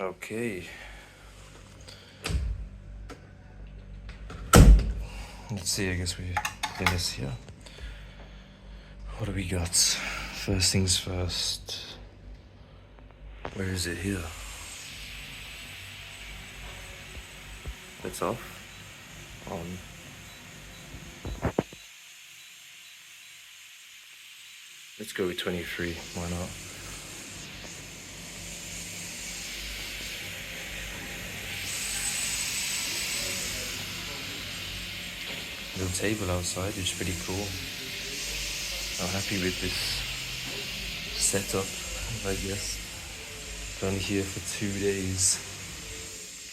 Okay. Let's see, I guess we put this here. What do we got? First things first. Where is it here? That's off. On. Let's go with 23. Why not? Little table outside is pretty cool. I'm happy with this setup, I guess. Only here for 2 days.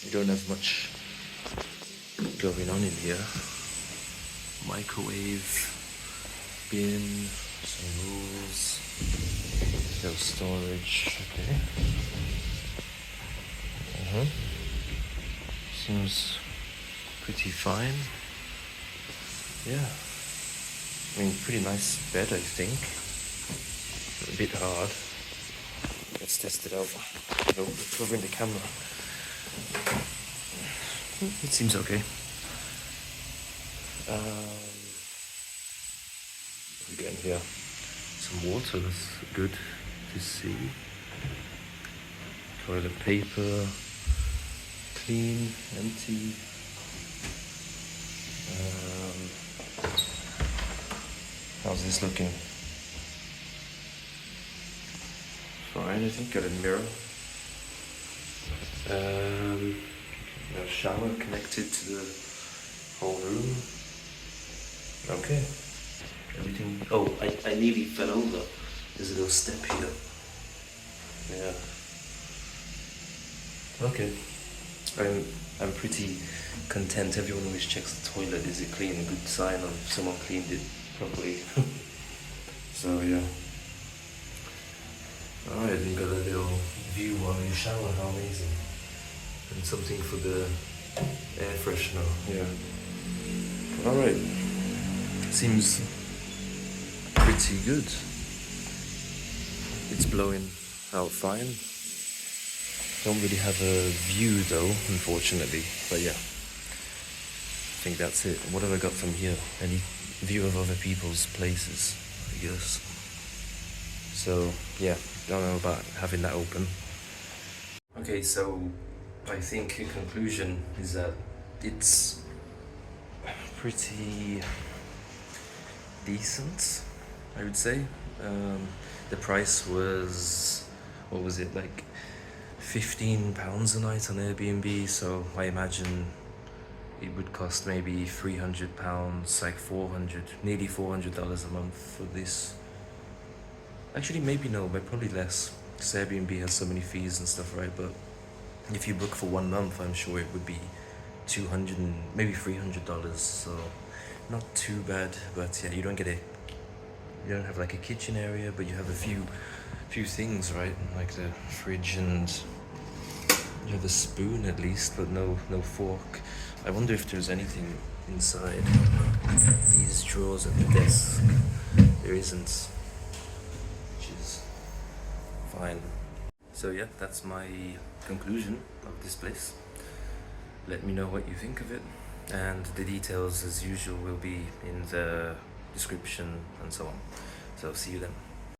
We don't have much going on in here. Microwave, bin, some rules, no storage. Okay. Seems pretty fine. Yeah, I mean, pretty nice bed, I think. A bit hard. Let's test it out. No, covering the camera. It seems okay. Again here, some water, that's good to see. Toilet paper, clean, empty. How's this looking? Fine, I think. Got a mirror. A shower connected to the whole room. Okay. Everything. Oh, I nearly fell over. There's a little step here. Yeah. Okay. I'm pretty content. Everyone always checks the toilet. Is it clean? A good sign of someone cleaned it properly. So yeah. Alright, you got a little view while you shower. How amazing. And something for the air freshener. Yeah. Alright. Seems pretty good. It's blowing out fine. Don't really have a view though, unfortunately. But yeah, I think that's it. What have I got from here? Any view of other people's places, I guess. So yeah, don't know about having that open. Okay, so I think a conclusion is that it's pretty decent, I would say. The price was, what was it, like £15 a night on Airbnb, so I imagine it would cost maybe £300, like nearly $400 a month for this. Actually, maybe no, but probably less, because Airbnb has so many fees and stuff, right? But if you book for 1 month, I'm sure it would be $200 and maybe $300, so not too bad. But yeah, you don't have like a kitchen area, but you have a few things, right? Like the fridge, and you have a spoon at least, but no fork. I wonder if there's anything inside these drawers at the desk. There isn't, which is fine. So yeah, that's my conclusion of this place. Let me know what you think of it, and the details as usual will be in the description and so on. So see you then.